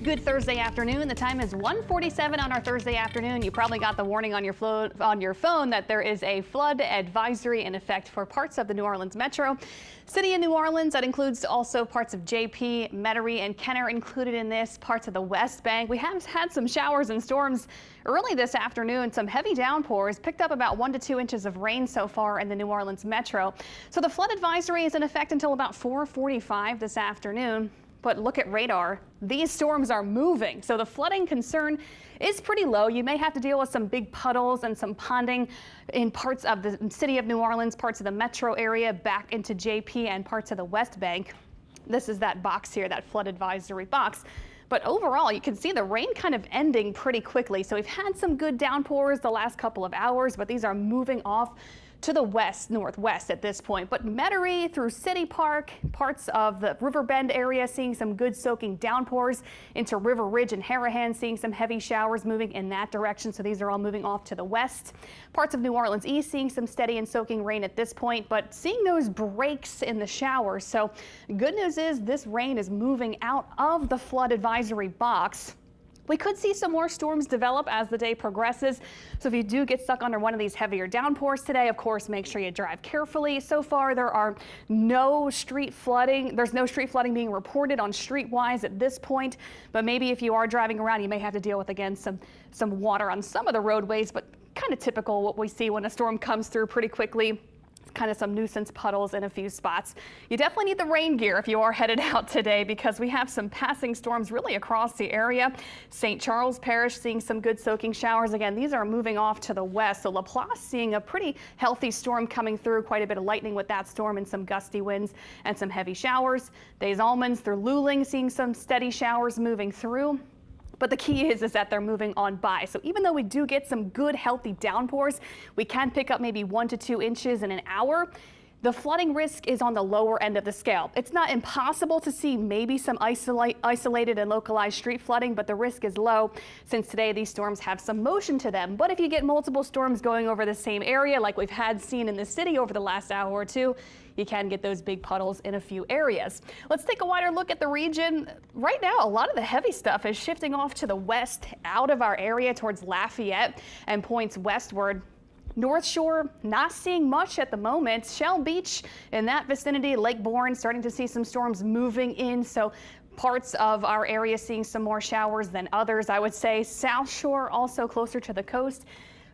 Good Thursday afternoon. The time is 1:47 on our Thursday afternoon. You probably got the warning on your phone that there is a flood advisory in effect for parts of the New Orleans metro. City of New Orleans, that includes also parts of JP, Metairie, and Kenner included in this, parts of the West Bank. We have had some showers and storms early this afternoon, some heavy downpours, picked up about 1 to 2 inches of rain so far in the New Orleans metro. So the flood advisory is in effect until about 4:45 this afternoon. But look at radar. These storms are moving, so the flooding concern is pretty low. You may have to deal with some big puddles and some ponding in parts of the city of New Orleans, parts of the metro area, back into JP and parts of the West Bank. This is that box here, that flood advisory box. But overall, you can see the rain kind of ending pretty quickly. So we've had some good downpours the last couple of hours, but these are moving off to the west, northwest at this point. But Metairie through City Park, parts of the River Bend area seeing some good soaking downpours, into River Ridge and Harahan seeing some heavy showers moving in that direction. So these are all moving off to the west. Parts of New Orleans East seeing some steady and soaking rain at this point, but seeing those breaks in the showers. So good news is this rain is moving out of the flood advisory box. We could see some more storms develop as the day progresses. So if you do get stuck under one of these heavier downpours today, of course, make sure you drive carefully. So far, there are no street flooding. There's no street flooding being reported on streetwise at this point. But maybe if you are driving around, you may have to deal with, again, some water on some of the roadways, but kind of typical what we see when a storm comes through pretty quickly. Kind of some nuisance puddles in a few spots. You definitely need the rain gear if you are headed out today, because we have some passing storms really across the area. St. Charles Parish seeing some good soaking showers. Again, these are moving off to the west. So LaPlace seeing a pretty healthy storm coming through, quite a bit of lightning with that storm and some gusty winds and some heavy showers. Des Allemands through Luling seeing some steady showers moving through. But the key is that they're moving on by. So even though we do get some good, healthy downpours, we can pick up maybe 1 to 2 inches in an hour. The flooding risk is on the lower end of the scale. It's not impossible to see maybe some isolated and localized street flooding, but the risk is low since today these storms have some motion to them. But if you get multiple storms going over the same area, like we've seen in the city over the last hour or two, you can get those big puddles in a few areas. Let's take a wider look at the region. Right now, a lot of the heavy stuff is shifting off to the west, out of our area towards Lafayette and points westward. North Shore, not seeing much at the moment. Shell Beach in that vicinity, Lake Bourne, starting to see some storms moving in. So parts of our area seeing some more showers than others, I would say. South Shore also closer to the coast.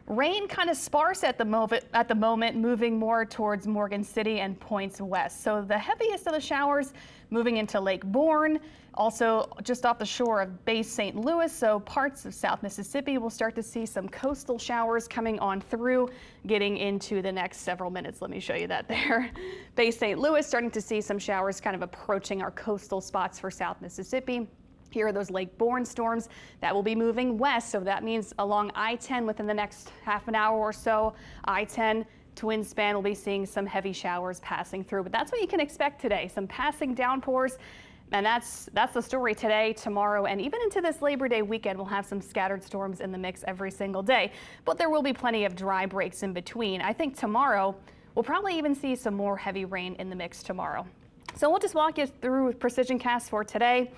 Rain kind of sparse at the moment, moving more towards Morgan City and points west. So the heaviest of the showers moving into Lake Bourne, also just off the shore of Bay St. Louis. So parts of South Mississippi will start to see some coastal showers coming on through, getting into the next several minutes. Let me show you that there. Bay St. Louis starting to see some showers kind of approaching our coastal spots for South Mississippi. Here are those Lake Bourne storms that will be moving west. So that means along I-10 within the next half an hour or so, I-10 twin span will be seeing some heavy showers passing through. But that's what you can expect today, some passing downpours. And that's the story today, tomorrow, and even into this Labor Day weekend. We'll have some scattered storms in the mix every single day. But there will be plenty of dry breaks in between. I think tomorrow we'll probably even see some more heavy rain in the mix tomorrow. So we'll just walk you through precision casts for today.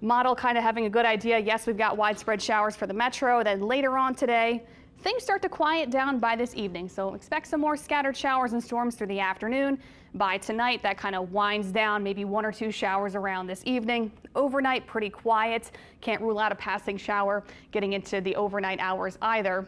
Model kind of having a good idea. Yes, we've got widespread showers for the metro. Then later on today, things start to quiet down by this evening. So expect some more scattered showers and storms through the afternoon. By tonight, that kind of winds down, maybe 1 or 2 showers around this evening. Overnight, pretty quiet. Can't rule out a passing shower getting into the overnight hours either.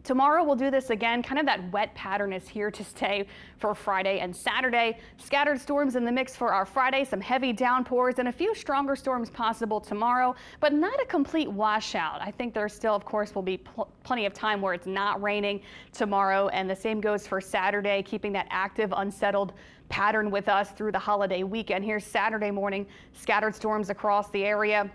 Tomorrow we'll do this again. Kind of that wet pattern is here to stay for Friday and Saturday. Scattered storms in the mix for our Friday, some heavy downpours and a few stronger storms possible tomorrow, but not a complete washout. I think there still, of course, will be plenty of time where it's not raining tomorrow, and the same goes for Saturday, keeping that active, unsettled pattern with us through the holiday weekend. Here's Saturday morning, scattered storms across the area.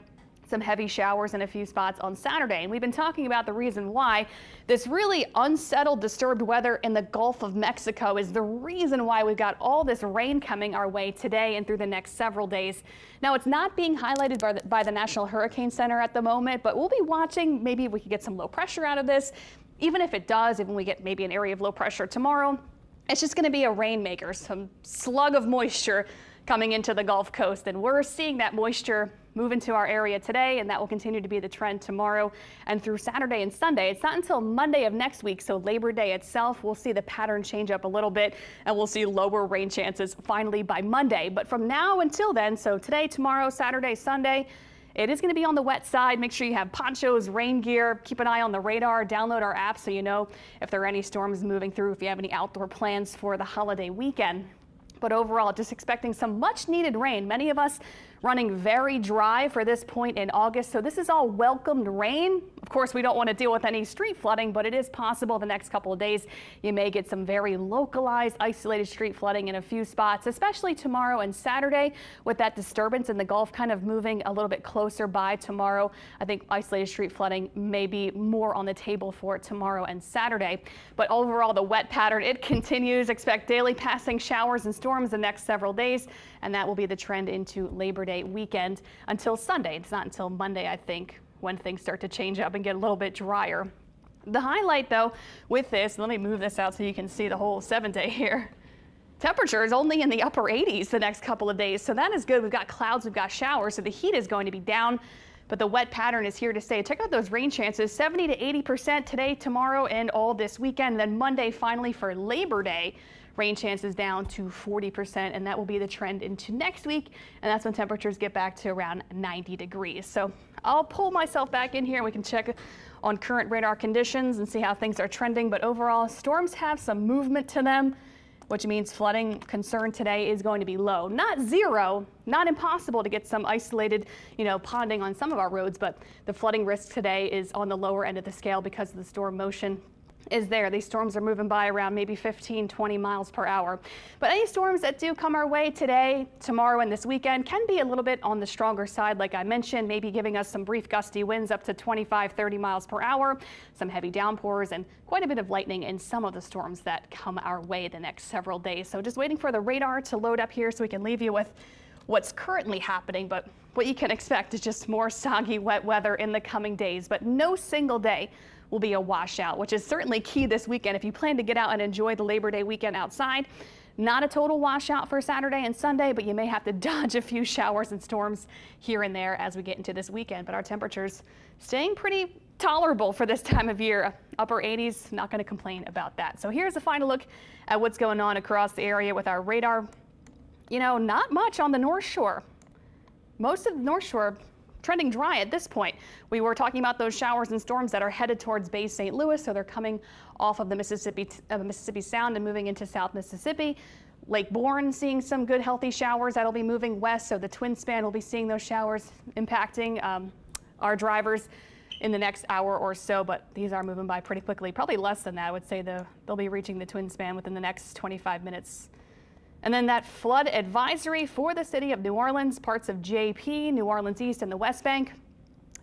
Some heavy showers in a few spots on Saturday. And we've been talking about the reason why this really unsettled, disturbed weather in the Gulf of Mexico is the reason why we've got all this rain coming our way today and through the next several days. Now, it's not being highlighted by the National Hurricane Center at the moment, but we'll be watching. Maybe we could get some low pressure out of this. Even if it does, even we get maybe an area of low pressure tomorrow, it's just going to be a rainmaker, some slug of moisture coming into the Gulf Coast. And we're seeing that moisture move into our area today, and that will continue to be the trend tomorrow and through Saturday and Sunday. It's not until Monday of next week, so Labor Day itself, we'll see the pattern change up a little bit, and we'll see lower rain chances finally by Monday. But from now until then, so today, tomorrow, Saturday, Sunday, it is going to be on the wet side. Make sure you have ponchos, rain gear. Keep an eye on the radar. Download our app so you know if there are any storms moving through, if you have any outdoor plans for the holiday weekend. But overall, just expecting some much needed rain. Many of us running very dry for this point in August. So this is all welcomed rain. Of course, we don't want to deal with any street flooding, but it is possible the next couple of days you may get some very localized, isolated street flooding in a few spots, especially tomorrow and Saturday with that disturbance in the Gulf kind of moving a little bit closer by tomorrow. I think isolated street flooding may be more on the table for tomorrow and Saturday. But overall, the wet pattern, it continues. Expect daily passing showers and storms the next several days, and that will be the trend into Labor Day weekend until Sunday. It's not until Monday, I think, when things start to change up and get a little bit drier. The highlight, though, with this, let me move this out so you can see the whole 7-day here. Temperature is only in the upper 80s the next couple of days, so that is good. We've got clouds, we've got showers, so the heat is going to be down, but the wet pattern is here to stay. Check out those rain chances, 70 to 80% today, tomorrow, and all this weekend. Then Monday, finally, for Labor Day, rain chances down to 40%, and that will be the trend into next week, and that's when temperatures get back to around 90 degrees. So I'll pull myself back in here and we can check on current radar conditions and see how things are trending. But overall, storms have some movement to them, which means flooding concern today is going to be low. Not zero, not impossible to get some isolated, ponding on some of our roads, but the flooding risk today is on the lower end of the scale because of the storm motion is there. These storms are moving by around maybe 15, 20 miles per hour. But any storms that do come our way today, tomorrow, and this weekend can be a little bit on the stronger side, like I mentioned, maybe giving us some brief gusty winds up to 25, 30 miles per hour, some heavy downpours, and quite a bit of lightning in some of the storms that come our way the next several days. So just waiting for the radar to load up here so we can leave you with what's currently happening, but what you can expect is just more soggy, wet weather in the coming days. But no single day will be a washout, which is certainly key this weekend. If you plan to get out and enjoy the Labor Day weekend outside, not a total washout for Saturday and Sunday, but you may have to dodge a few showers and storms here and there as we get into this weekend. But our temperatures staying pretty tolerable for this time of year. Upper 80s, not going to complain about that. So here's a final look at what's going on across the area with our radar. Not much on the North Shore. Most of the North Shore trending dry at this point. We were talking about those showers and storms that are headed towards Bay St. Louis, so they're coming off of the Mississippi Sound and moving into South Mississippi. Lake Bourne seeing some good healthy showers that'll be moving west, so the twin span will be seeing those showers impacting our drivers in the next hour or so, but these are moving by pretty quickly. Probably less than that. I would say they'll be reaching the twin span within the next 25 minutes. And then that flood advisory for the city of New Orleans, parts of JP, New Orleans East, and the West Bank,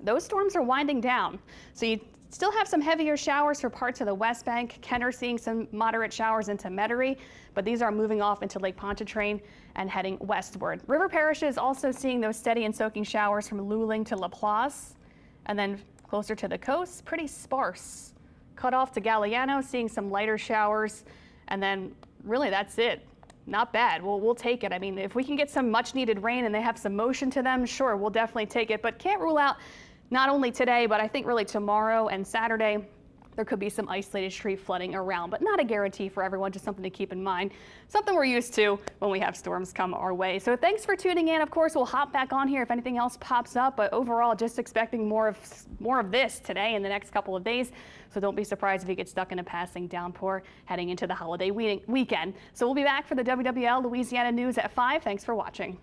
those storms are winding down. So you still have some heavier showers for parts of the West Bank. Kenner seeing some moderate showers into Metairie, but these are moving off into Lake Pontchartrain and heading westward. River Parish is also seeing those steady and soaking showers from Luling to Laplace, and then closer to the coast, pretty sparse. Cut off to Galliano, seeing some lighter showers, and then really that's it. Not bad. We'll take it. I mean, if we can get some much needed rain and they have some motion to them, sure, we'll definitely take it. But can't rule out not only today, but I think really tomorrow and Saturday, there could be some isolated street flooding around, but not a guarantee for everyone, just something to keep in mind. Something we're used to when we have storms come our way. So thanks for tuning in. Of course, we'll hop back on here if anything else pops up, but overall, just expecting more of this today in the next couple of days. So don't be surprised if you get stuck in a passing downpour heading into the holiday weekend. So we'll be back for the WWL Louisiana News at 5. Thanks for watching.